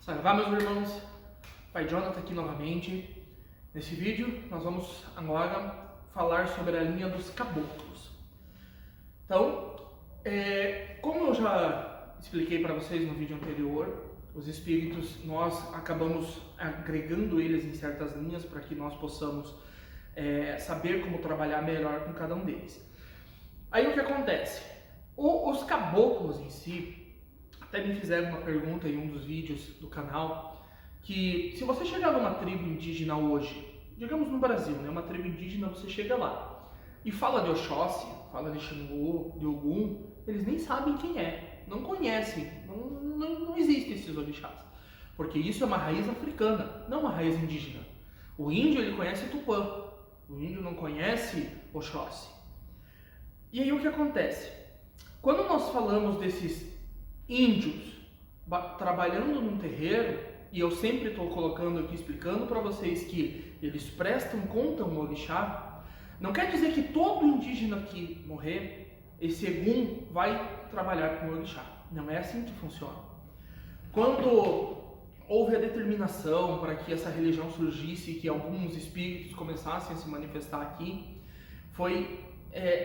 Saravá, meus irmãos, Pai Jonathan aqui novamente. Nesse vídeo nós vamos agora falar sobre a linha dos caboclos. Então, como eu já expliquei para vocês no vídeo anterior, os espíritos, nós acabamos agregando eles em certas linhas para que nós possamos saber como trabalhar melhor com cada um deles. Aí o que acontece? Os caboclos em si, até me fizeram uma pergunta em um dos vídeos do canal, que se você chegar numa tribo indígena hoje, digamos no Brasil, né, uma tribo indígena, você chega lá e fala de Oxóssi, fala de Xangô, de Ogum, eles nem sabem quem é, não conhecem, não existem esses orixás, porque isso é uma raiz africana, não uma raiz indígena. O índio, ele conhece Tupã, o índio não conhece Oxóssi. E aí o que acontece? Quando nós falamos desses índios trabalhando num terreiro, e eu sempre estou colocando aqui, explicando para vocês que eles prestam conta ao orixá, não quer dizer que todo indígena que morrer, esse Egum vai trabalhar com o orixá. Não é assim que funciona. Quando houve a determinação para que essa religião surgisse, que alguns espíritos começassem a se manifestar aqui, foi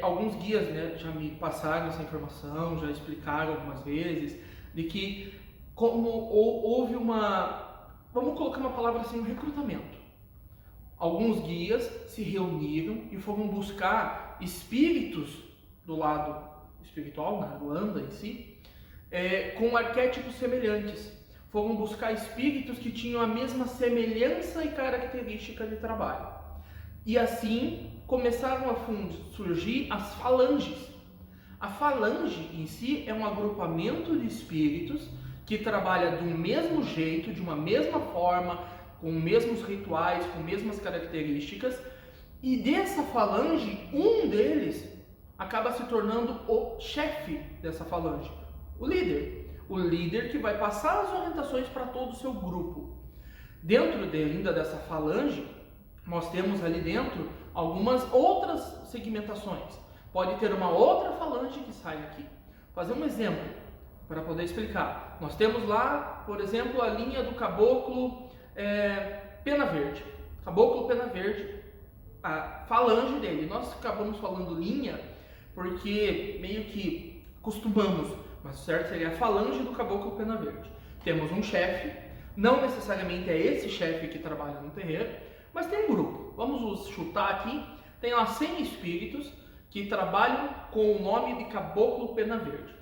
alguns guias, né, já me passaram essa informação, já explicaram algumas vezes, de que como houve vamos colocar uma palavra assim, um recrutamento. Alguns guias se reuniram e foram buscar espíritos do lado espiritual, na Ruanda em si, com arquétipos semelhantes. Foram buscar espíritos que tinham a mesma semelhança e característica de trabalho. E assim começaram a surgir as falanges. A falange em si é um agrupamento de espíritos que trabalha do mesmo jeito, de uma mesma forma, com os mesmos rituais, com as mesmas características, e dessa falange, um deles acaba se tornando o chefe dessa falange, o líder que vai passar as orientações para todo o seu grupo. Dentro ainda dessa falange, nós temos ali dentro algumas outras segmentações. Pode ter uma outra falange que sai aqui. Vou fazer um exemplo para poder explicar. Nós temos lá, por exemplo, a linha do caboclo Pena Verde. Caboclo Pena Verde, a falange dele. Nós acabamos falando linha porque meio que costumamos, mas o certo seria a falange do caboclo Pena Verde. Temos um chefe, não necessariamente é esse chefe que trabalha no terreiro, mas tem um grupo. Vamos chutar aqui, tem lá 100 espíritos que trabalham com o nome de Caboclo Pena Verde.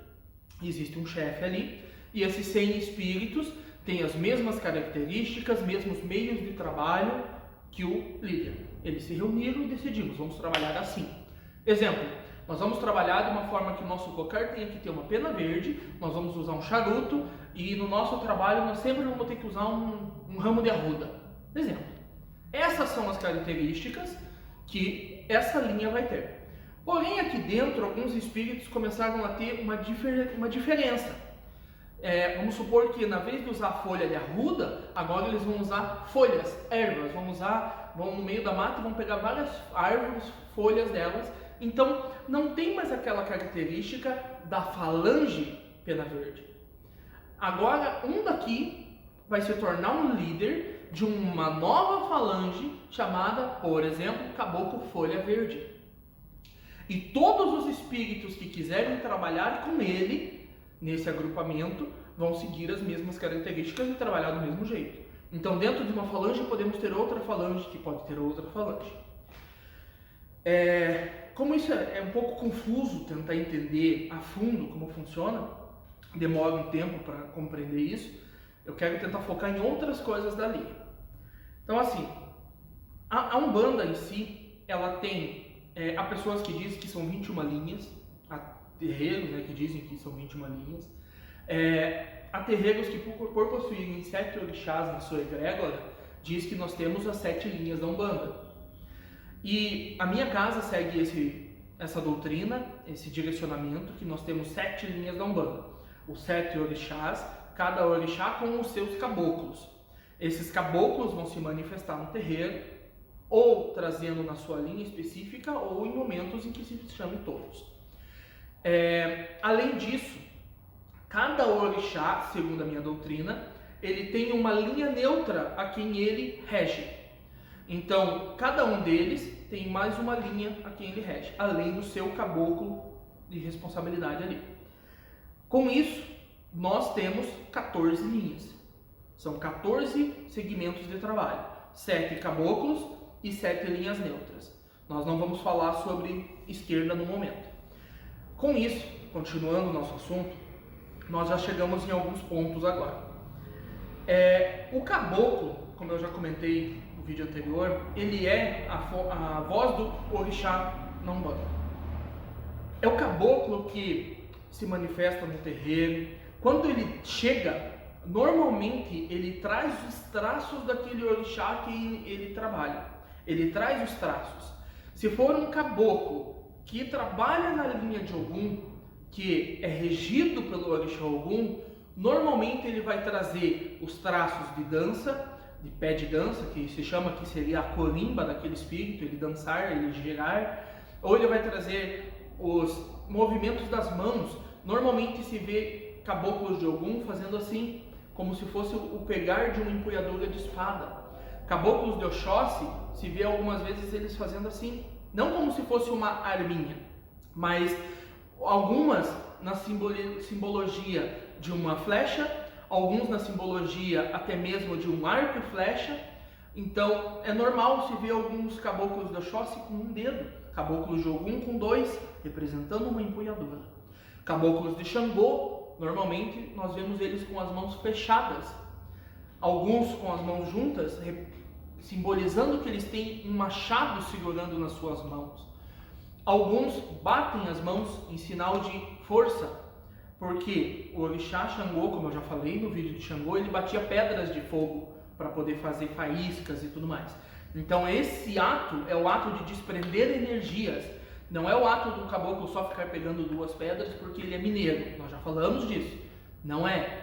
Existe um chefe ali, e esses 100 espíritos têm as mesmas características, mesmos meios de trabalho que o líder. Eles se reuniram e decidimos, vamos trabalhar assim. Exemplo, nós vamos trabalhar de uma forma que o nosso cocar tenha que ter uma pena verde, nós vamos usar um charuto, e no nosso trabalho nós sempre vamos ter que usar um ramo de arruda. Exemplo. Essas são as características que essa linha vai ter. Porém, aqui dentro, alguns espíritos começaram a ter uma diferença. Vamos supor que, na vez de usar folha de arruda, agora eles vão usar folhas, ervas. Vão no meio da mata e vão pegar várias árvores, folhas delas. Então, não tem mais aquela característica da falange Pena Verde. Agora, um daqui vai se tornar um líder de uma nova falange chamada, por exemplo, Caboclo Folha Verde. E todos os espíritos que quiserem trabalhar com ele, nesse agrupamento, vão seguir as mesmas características e trabalhar do mesmo jeito. Então, dentro de uma falange, podemos ter outra falange que pode ter outra falange. Como isso é um pouco confuso tentar entender a fundo como funciona, demora um tempo para compreender isso, eu quero tentar focar em outras coisas da linha. Então, assim, a Umbanda em si, ela tem, há pessoas que dizem que são 21 linhas, há terreiros, né, que dizem que são 21 linhas, há terreiros que, por possuírem 7 orixás na sua egrégora, diz que nós temos as 7 linhas da Umbanda. E a minha casa segue essa doutrina, esse direcionamento, que nós temos 7 linhas da Umbanda. Os 7 orixás, cada orixá com os seus caboclos. Esses caboclos vão se manifestar no terreiro, ou trazendo na sua linha específica, ou em momentos em que se chame todos. Além disso, cada orixá, segundo a minha doutrina, ele tem uma linha neutra a quem ele rege. Então, cada um deles tem mais uma linha a quem ele rege, além do seu caboclo de responsabilidade ali. Com isso, nós temos 14 linhas. São 14 segmentos de trabalho, 7 caboclos e 7 linhas neutras. Nós não vamos falar sobre esquerda no momento. Com isso, continuando o nosso assunto, nós já chegamos em alguns pontos agora. O caboclo, como eu já comentei no vídeo anterior, ele é a voz do orixá na Umbanda. É o caboclo que se manifesta no terreiro. Quando ele chega, normalmente ele traz os traços daquele orixá que ele trabalha. Ele traz os traços. Se for um caboclo que trabalha na linha de Ogum, que é regido pelo orixá Ogum, normalmente ele vai trazer os traços de dança, de pé de dança, que se chama, que seria a corimba daquele espírito, ele dançar, ele girar, ou ele vai trazer os movimentos das mãos. Normalmente se vê caboclos de Ogum fazendo assim, como se fosse o pegar de uma empunhadura de espada. Caboclos de Oxóssi se vê algumas vezes eles fazendo assim, não como se fosse uma arminha, mas algumas na simbologia de uma flecha, alguns na simbologia até mesmo de um arco e flecha. Então é normal se ver alguns caboclos de Oxóssi com um dedo, caboclos de Ogum com 2, representando uma empunhadura. Caboclos de Xangô, normalmente nós vemos eles com as mãos fechadas, alguns com as mãos juntas, simbolizando que eles têm um machado segurando nas suas mãos. Alguns batem as mãos em sinal de força, porque o orixá Xangô, como eu já falei no vídeo de Xangô, ele batia pedras de fogo para poder fazer faíscas e tudo mais. Então esse ato é o ato de desprender energias. Não é o ato do caboclo só ficar pegando 2 pedras porque ele é mineiro. Nós já falamos disso. Não é.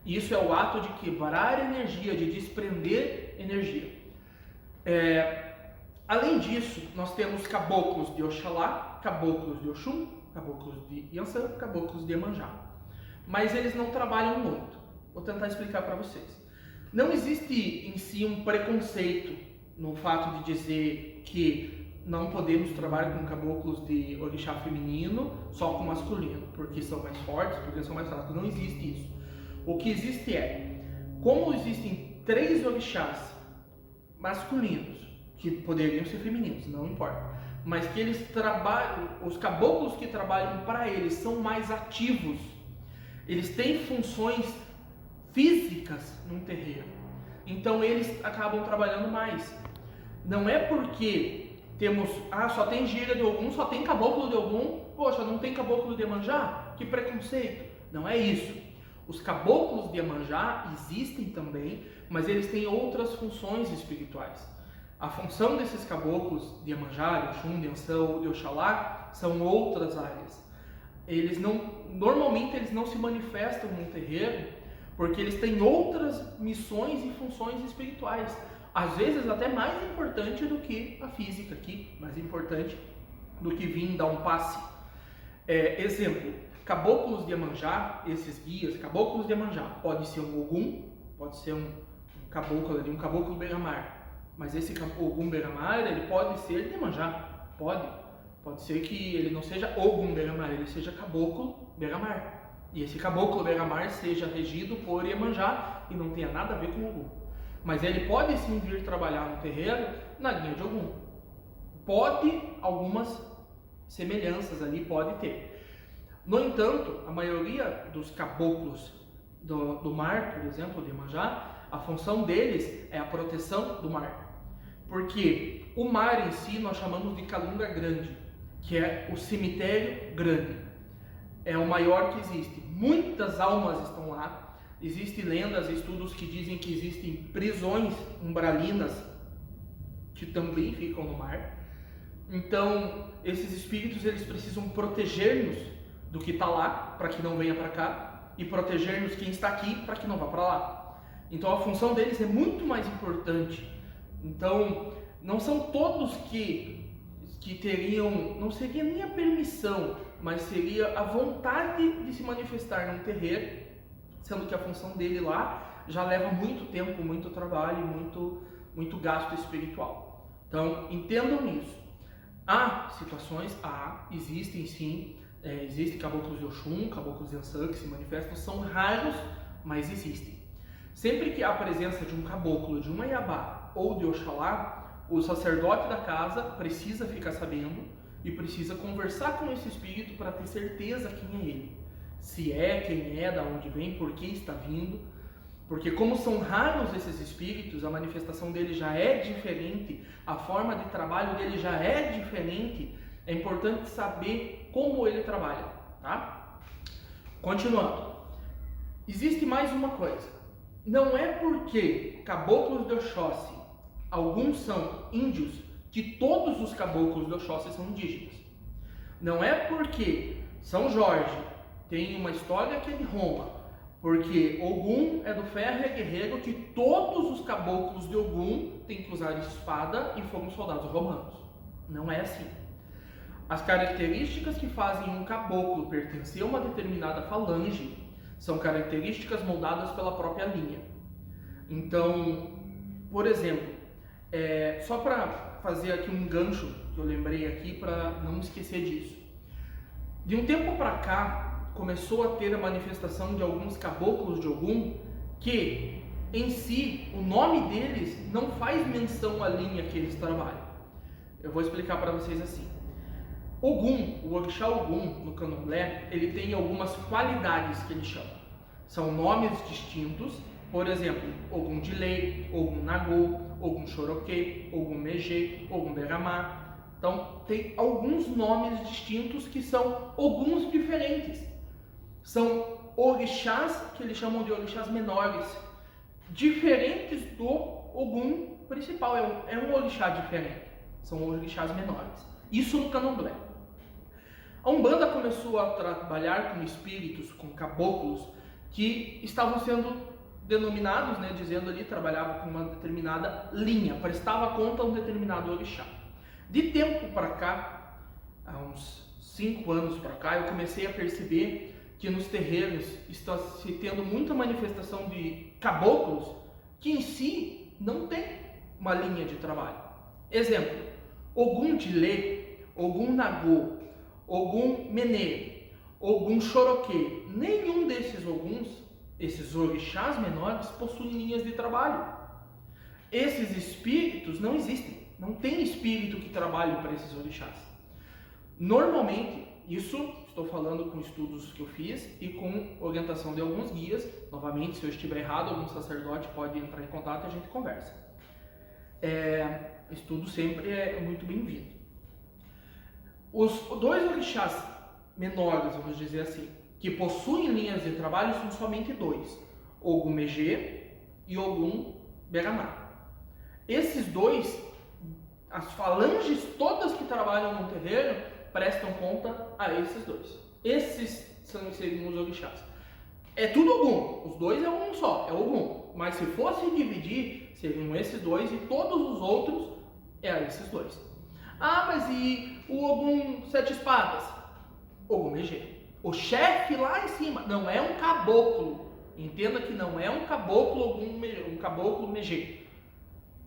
Isso é o ato de quebrar energia, de desprender energia. Além disso, nós temos caboclos de Oxalá, caboclos de Oxum, caboclos de Iansã, caboclos de Iemanjá. Mas eles não trabalham muito. Vou tentar explicar para vocês. Não existe em si um preconceito no fato de dizer que não podemos trabalhar com caboclos de orixá feminino só com masculino, porque são mais fortes, porque são mais fracos. Não existe isso. O que existe é, como existem 3 orixás masculinos, que poderiam ser femininos, não importa, mas que eles trabalham, os caboclos que trabalham para eles são mais ativos, eles têm funções físicas no terreiro, então eles acabam trabalhando mais. Não é porque temos, só tem gira de Ogum, só tem caboclo de Ogum, poxa, não tem caboclo de Iemanjá? Que preconceito! Não é isso. Os caboclos de Iemanjá existem também, mas eles têm outras funções espirituais. A função desses caboclos de Iemanjá, de Oxum, de Iansã ou de Oxalá são outras áreas. Normalmente eles não se manifestam no terreiro porque eles têm outras missões e funções espirituais. Às vezes até mais importante do que a física aqui, mais importante do que vir dar um passe. Exemplo, caboclos de Iemanjá, esses guias, caboclos de Iemanjá, pode ser um Ogum, pode ser um caboclo ali, um caboclo beira-mar. Mas esse Ogum beira-mar, ele pode ser de Iemanjá, pode ser que ele não seja Ogum beira-mar, ele seja caboclo beira-mar. E esse caboclo beira-mar seja regido por Iemanjá e não tenha nada a ver com Ogum. Mas ele pode sim vir trabalhar no terreiro na linha de Ogum. Pode, algumas semelhanças ali pode ter. No entanto, a maioria dos caboclos do mar, por exemplo, de Iemanjá, a função deles é a proteção do mar. Porque o mar em si nós chamamos de Calunga Grande, que é o cemitério grande. É o maior que existe. Muitas almas estão lá. Existem lendas e estudos que dizem que existem prisões umbralinas que também ficam no mar. Então, esses espíritos eles precisam proteger-nos do que está lá, para que não venha para cá, e proteger-nos quem está aqui, para que não vá para lá. Então, a função deles é muito mais importante. Então, não são todos que teriam, não seria nem a permissão, mas seria a vontade de se manifestar num terreiro, sendo que a função dele lá já leva muito tempo, muito trabalho, muito gasto espiritual. Então, entendam isso. Há situações, existem sim, existem caboclos de Oxum, caboclos de Ançã que se manifestam, são raros, mas existem. Sempre que há a presença de um caboclo, de um Iabá ou de Oxalá, o sacerdote da casa precisa ficar sabendo e precisa conversar com esse espírito para ter certeza quem é ele. Se é, quem é, da onde vem, por que está vindo. Porque como são raros esses espíritos, a manifestação dele já é diferente, a forma de trabalho dele já é diferente, é importante saber como ele trabalha, tá? Continuando. Existe mais uma coisa. Não é porque caboclos de Oxóssi, alguns são índios, que todos os caboclos de Oxóssi são indígenas. Não é porque São Jorge tem uma história que é de Roma, porque Ogum é do ferro e é guerreiro, que todos os caboclos de Ogum têm que usar espada e foram soldados romanos. Não é assim. As características que fazem um caboclo pertencer a uma determinada falange são características moldadas pela própria linha. Então, por exemplo, só para fazer aqui um gancho que eu lembrei aqui para não esquecer disso. De um tempo para cá, começou a ter a manifestação de alguns caboclos de Ogum que, em si, o nome deles não faz menção à linha que eles trabalham. Eu vou explicar para vocês assim. Ogum, o orixá Ogum, no candomblé, ele tem algumas qualidades que ele chama. São nomes distintos, por exemplo, Ogum de Lei, Ogum Nagô, Ogum Choroquê, Ogum Megê, Ogum Beramá. Então, tem alguns nomes distintos que são Oguns diferentes. São orixás que eles chamam de orixás menores, diferentes do Ogum principal. É um orixá diferente, são orixás menores. Isso no candomblé. A Umbanda começou a trabalhar com espíritos, com caboclos, que estavam sendo denominados, dizendo ali, trabalhavam com uma determinada linha, prestava conta a um determinado orixá. De tempo para cá, há uns 5 anos para cá, eu comecei a perceber que nos terreiros está se tendo muita manifestação de caboclos que em si não tem uma linha de trabalho. Exemplo, Ogum de Lê, Ogum Nagô, Ogum Menê, Ogum Choroquê, nenhum desses Oguns, esses orixás menores, possuem linhas de trabalho. Esses espíritos não existem, não tem espírito que trabalhe para esses orixás. Normalmente, isso estou falando com estudos que eu fiz e com orientação de alguns guias. Novamente, se eu estiver errado, algum sacerdote pode entrar em contato e a gente conversa. Estudo sempre é muito bem-vindo. Os 2 orixás menores, vamos dizer assim, que possuem linhas de trabalho são somente 2, Ogum Megê e Ogum Beramá. Esses 2, as falanges todas que trabalham no terreiro, prestam conta a esses 2. Esses seriam os orixás. É tudo Ogum, os 2 é um só, é Ogum. Mas se fosse dividir, seriam esses 2 e todos os outros esses 2. Mas e o Ogum 7 espadas? Ogum Megê. O chefe lá em cima não é um caboclo. Entenda que não é um caboclo Ogum, um caboclo Megê.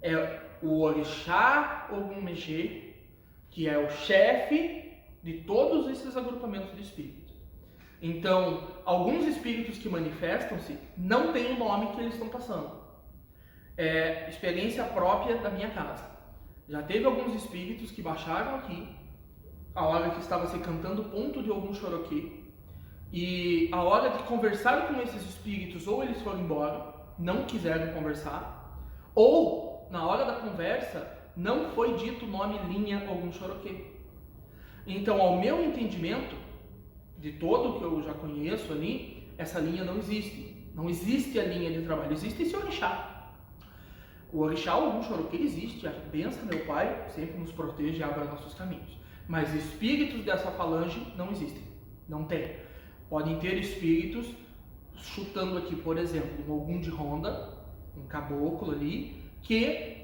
É o orixá Ogum Megê, que é o chefe de todos esses agrupamentos de espíritos. Então, alguns espíritos que manifestam-se não têm o nome que eles estão passando. É experiência própria da minha casa. Já teve alguns espíritos que baixaram aqui, a hora que estava se cantando o ponto de algum Choroquê, e a hora de conversar com esses espíritos, ou eles foram embora, não quiseram conversar, ou na hora da conversa não foi dito o nome linha algum Choroquê. Então, ao meu entendimento, de todo o que eu já conheço ali, essa linha não existe. Não existe a linha de trabalho, existe esse orixá. O orixá Ogum Choroquê existe, a benção meu pai sempre nos protege e abre nossos caminhos. Mas espíritos dessa falange não existem, não tem. Podem ter espíritos, chutando aqui, por exemplo, um Ogum de Ronda, um caboclo ali, que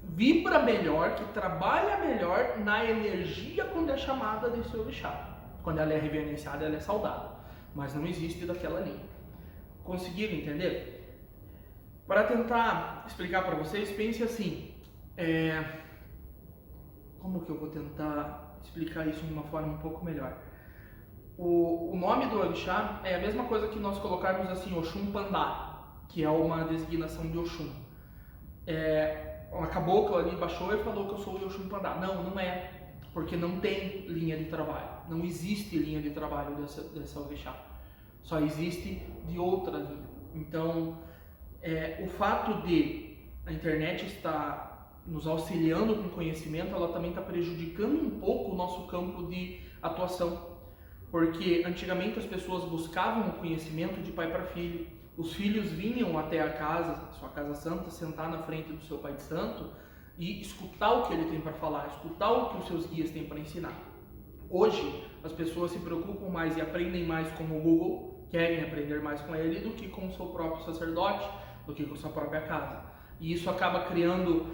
vibra melhor, que trabalha melhor na energia quando é chamada desse orixá. Quando ela é reverenciada, ela é saudada. Mas não existe daquela linha. Conseguiram entender? Para tentar explicar para vocês, pense assim, como que eu vou tentar explicar isso de uma forma um pouco melhor? O nome do orixá é a mesma coisa que nós colocarmos assim, Oxum Pandá, que é uma designação de Oxum. Uma cabocla ali baixou e falou que eu sou o Oxum Pandá. Não, não é, porque não tem linha de trabalho, não existe linha de trabalho dessa orixá, só existe de outra linha. Então, o fato de a internet estar nos auxiliando com conhecimento, ela também está prejudicando um pouco o nosso campo de atuação. Porque antigamente as pessoas buscavam o conhecimento de pai para filho. Os filhos vinham até a casa, sua casa santa, sentar na frente do seu pai de santo e escutar o que ele tem para falar, escutar o que os seus guias têm para ensinar. Hoje, as pessoas se preocupam mais e aprendem mais com o Google, querem aprender mais com ele do que com o seu próprio sacerdote, do que com a sua própria casa. E isso acaba criando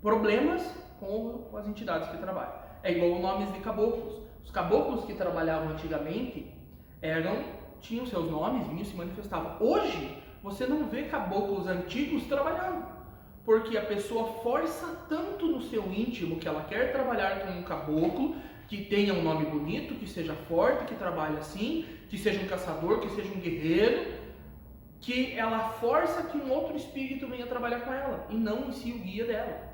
problemas com as entidades que trabalham. É igual nomes de caboclos. Os caboclos que trabalhavam antigamente tinham seus nomes, vinham, se manifestavam. Hoje, você não vê caboclos antigos trabalhando, porque a pessoa força tanto no seu íntimo que ela quer trabalhar com um caboclo, que tenha um nome bonito, que seja forte, que trabalhe assim, que seja um caçador, que seja um guerreiro, que ela força que um outro espírito venha trabalhar com ela, e não em si o guia dela.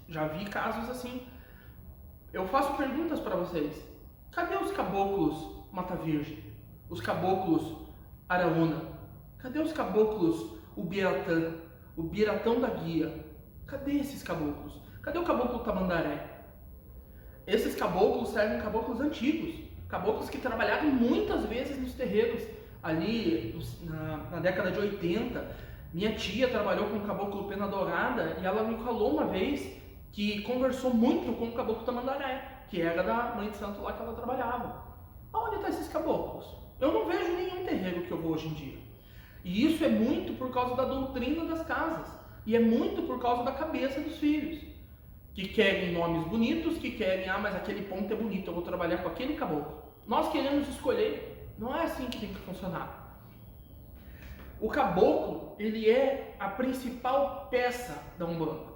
Já vi casos assim. Eu faço perguntas para vocês. Cadê os caboclos Mata Virgem? Os caboclos Araúna? Cadê os caboclos Ubiratã? O Biratão da Guia? Cadê esses caboclos? Cadê o caboclo Tamandaré? Esses caboclos servem caboclos antigos. Caboclos que trabalharam muitas vezes nos terreiros. Ali na década de 80, minha tia trabalhou com o caboclo Pena Dourada e ela me falou uma vez que conversou muito com o caboclo Tamandaré, que era da mãe de santo lá que ela trabalhava. Aonde estão esses caboclos? Eu não vejo nenhum terreiro que eu vou hoje em dia. E isso é muito por causa da doutrina das casas. E é muito por causa da cabeça dos filhos. Que querem nomes bonitos, que querem, mas aquele ponto é bonito, eu vou trabalhar com aquele caboclo. Nós queremos escolher. Não é assim que tem que funcionar. O caboclo, ele é a principal peça da Umbanda.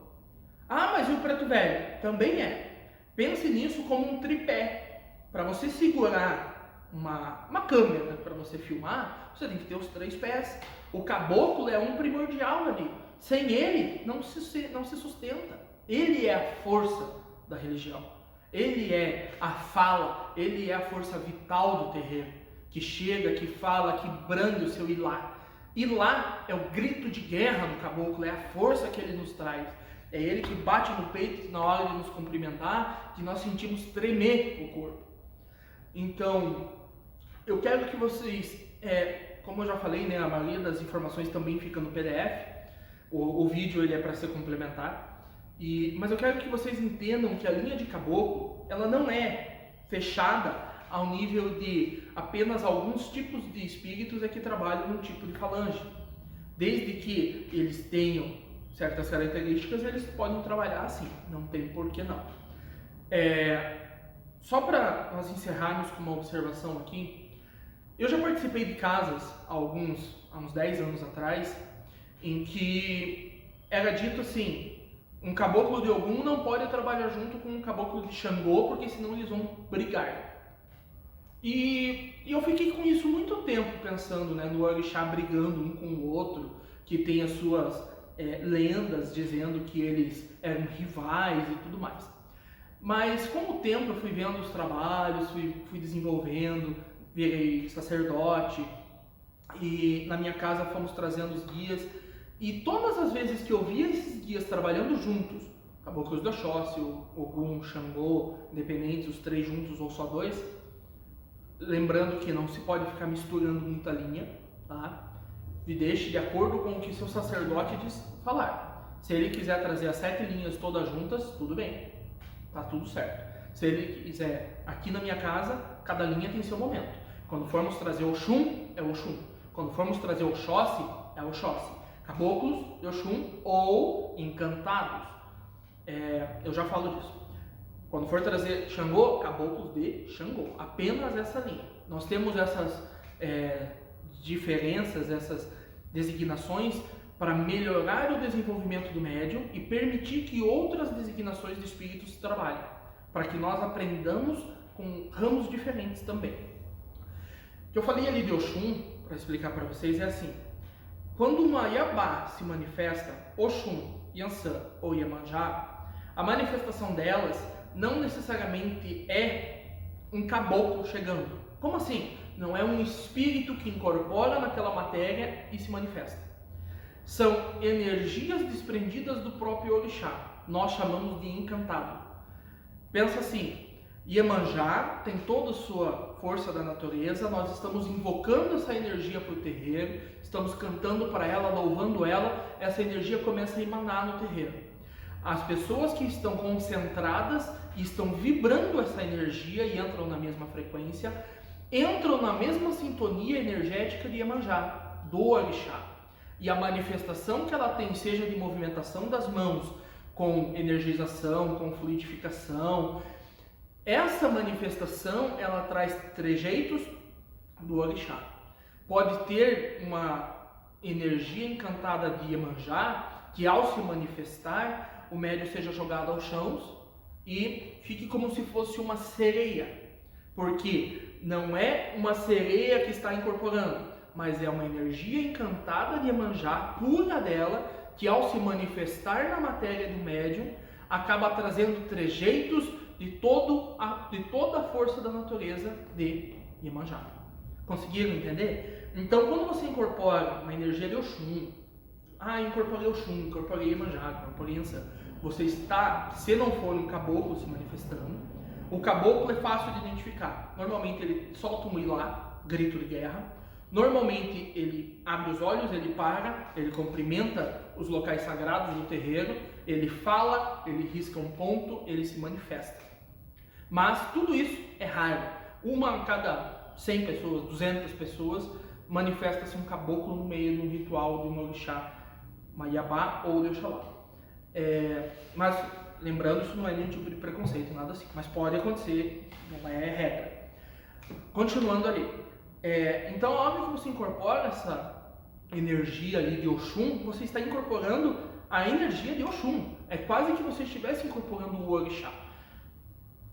Mas e o preto velho? Também é. Pense nisso como um tripé. Para você segurar uma câmera, para você filmar, você tem que ter os 3 pés. O caboclo é um primordial ali. Sem ele, não se sustenta. Ele é a força da religião. Ele é a fala, ele é a força vital do terreiro. Que chega, que fala, que branda o seu ilá. Ilá é o grito de guerra do caboclo, é a força que ele nos traz. É ele que bate no peito na hora de nos cumprimentar, que nós sentimos tremer o corpo. Então, eu quero que vocês, como eu já falei, né, a maioria das informações também fica no PDF. O vídeo ele é para ser complementar. Mas eu quero que vocês entendam que a linha de caboclo, ela não é fechada ao nível de apenas alguns tipos de espíritos que trabalham no tipo de falange. Desde que eles tenham certas características, eles podem trabalhar assim, não tem por que não. Só para nós encerrarmos com uma observação aqui, eu já participei de casas há uns 10 anos atrás, em que era dito assim, um caboclo de Ogum não pode trabalhar junto com um caboclo de Xangô, porque senão eles vão brigar. E eu fiquei com isso muito tempo pensando, né, no orixá brigando um com o outro, que tem as suas lendas dizendo que eles eram rivais e tudo mais. Mas com o tempo eu fui vendo os trabalhos, fui desenvolvendo, virei sacerdote e na minha casa fomos trazendo os guias e todas as vezes que eu via esses guias trabalhando juntos, caboclos do Oxóssi, Ogum, Xangô, independentes, os 3 juntos ou só 2, lembrando que não se pode ficar misturando muita linha, tá? E deixe de acordo com o que seu sacerdote diz falar. Se ele quiser trazer as 7 linhas todas juntas, tudo bem, tá tudo certo. Se ele quiser, aqui na minha casa, cada linha tem seu momento. Quando formos trazer Oxum, é Oxum. Quando formos trazer Oxóssi, é Oxóssi. Caboclos de Oxum ou encantados. Eu já falo disso. Quando for trazer Xangô, caboclos de Xangô. Apenas essa linha. Nós temos essas diferenças, essas designações para melhorar o desenvolvimento do médium e permitir que outras designações de espíritos trabalhem, para que nós aprendamos com ramos diferentes também. O que eu falei ali de Oxum, para explicar para vocês, é assim: quando uma Iabá se manifesta, Oxum, Yansan ou Iemanjá, a manifestação delas não necessariamente é um caboclo chegando. Como assim? Não é um espírito que incorpora naquela matéria e se manifesta. São energias desprendidas do próprio orixá. Nós chamamos de encantado. Pensa assim: Iemanjá tem toda a sua força da natureza, nós estamos invocando essa energia para o terreiro, estamos cantando para ela, louvando ela, essa energia começa a emanar no terreiro. As pessoas que estão concentradas e estão vibrando essa energia e entram na mesma frequência, entram na mesma sintonia energética de Iemanjá, do orixá. E a manifestação que ela tem, seja de movimentação das mãos, com energização, com fluidificação, essa manifestação ela traz trejeitos do orixá. Pode ter uma energia encantada de Iemanjá, que ao se manifestar, o médium seja jogado ao chão e fique como se fosse uma sereia. Porque não é uma sereia que está incorporando, mas é uma energia encantada de Iemanjá, pura dela, que ao se manifestar na matéria do médium, acaba trazendo trejeitos de toda a força da natureza de Iemanjá. Conseguiram entender? Então, quando você incorpora uma energia de Oxum, incorporei Oxum, incorporei Iemanjá, incorporei Yansan, você está, se não for um caboclo se manifestando, o caboclo é fácil de identificar. Normalmente ele solta um ilá, grito de guerra. Normalmente ele abre os olhos, ele para, ele cumprimenta os locais sagrados do terreiro, ele fala, ele risca um ponto, ele se manifesta. Mas tudo isso é raro. Uma a cada 100 pessoas, 200 pessoas, manifesta-se um caboclo no meio de um ritual de um orixá, uma Iabá ou de Oxalá. Mas lembrando, isso não é nenhum tipo de preconceito, nada assim. Mas pode acontecer, não é regra. Continuando ali. Então, a hora que você incorpora essa energia ali de Oxum, você está incorporando a energia de Oxum. É quase que você estivesse incorporando o orixá.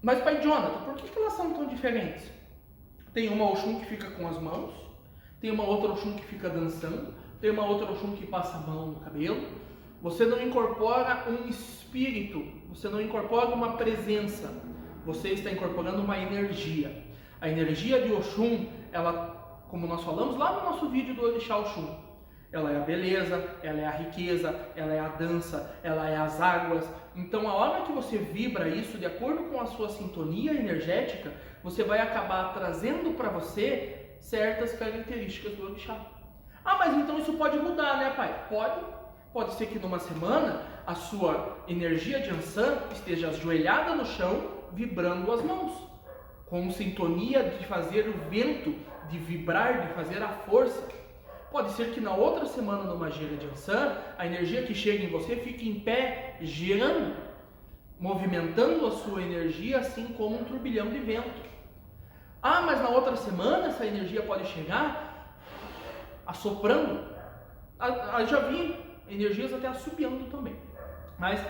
Mas, pai Jonathan, por que elas são tão diferentes? Tem uma Oxum que fica com as mãos, tem uma outra Oxum que fica dançando, tem uma outra Oxum que passa a mão no cabelo. Você não incorpora um espírito, você não incorpora uma presença, você está incorporando uma energia. A energia de Oxum, ela, como nós falamos lá no nosso vídeo do Orixá Oxum, ela é a beleza, ela é a riqueza, ela é a dança, ela é as águas. Então, a hora que você vibra isso, de acordo com a sua sintonia energética, você vai acabar trazendo para você certas características do orixá. Mas então isso pode mudar, né, pai? Pode ser que numa semana a sua energia de Yansan esteja ajoelhada no chão, vibrando as mãos, com sintonia de fazer o vento, de vibrar, de fazer a força. Pode ser que na outra semana, numa gira de Yansan, a energia que chega em você fique em pé, girando, movimentando a sua energia, assim como um turbilhão de vento. Mas na outra semana essa energia pode chegar assoprando. Já vi energias até assobiando também, mas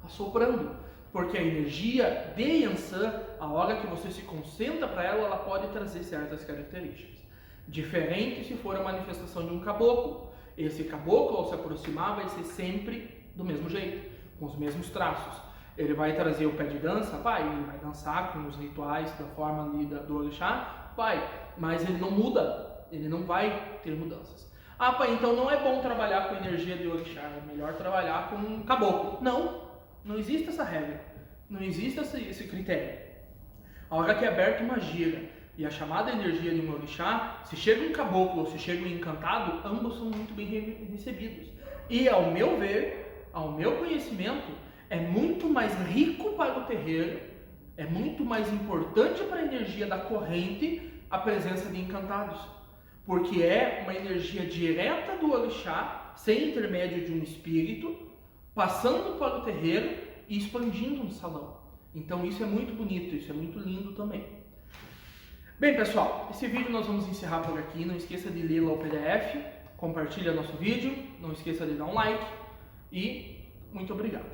assoprando. Porque a energia de Yansan, a hora que você se concentra para ela, ela pode trazer certas características. Diferente se for a manifestação de um caboclo. Esse caboclo, ao se aproximar, vai ser sempre do mesmo jeito, com os mesmos traços. Ele vai trazer o pé de dança, ele vai dançar com os rituais da forma ali do orixá, mas ele não muda, ele não vai ter mudanças. Então não é bom trabalhar com energia de orixá, é melhor trabalhar com um caboclo. Não existe essa regra, não existe esse critério. A hora que é aberta uma gira e a chamada energia de um orixá, se chega um caboclo ou se chega um encantado, ambos são muito bem recebidos. E ao meu ver, ao meu conhecimento, é muito mais rico para o terreiro, é muito mais importante para a energia da corrente a presença de encantados. Porque é uma energia direta do orixá, sem intermédio de um espírito, passando para o terreiro e expandindo no salão. Então isso é muito bonito, isso é muito lindo também. Bem, pessoal, esse vídeo nós vamos encerrar por aqui. Não esqueça de ler lá o PDF, compartilha nosso vídeo, não esqueça de dar um like e muito obrigado.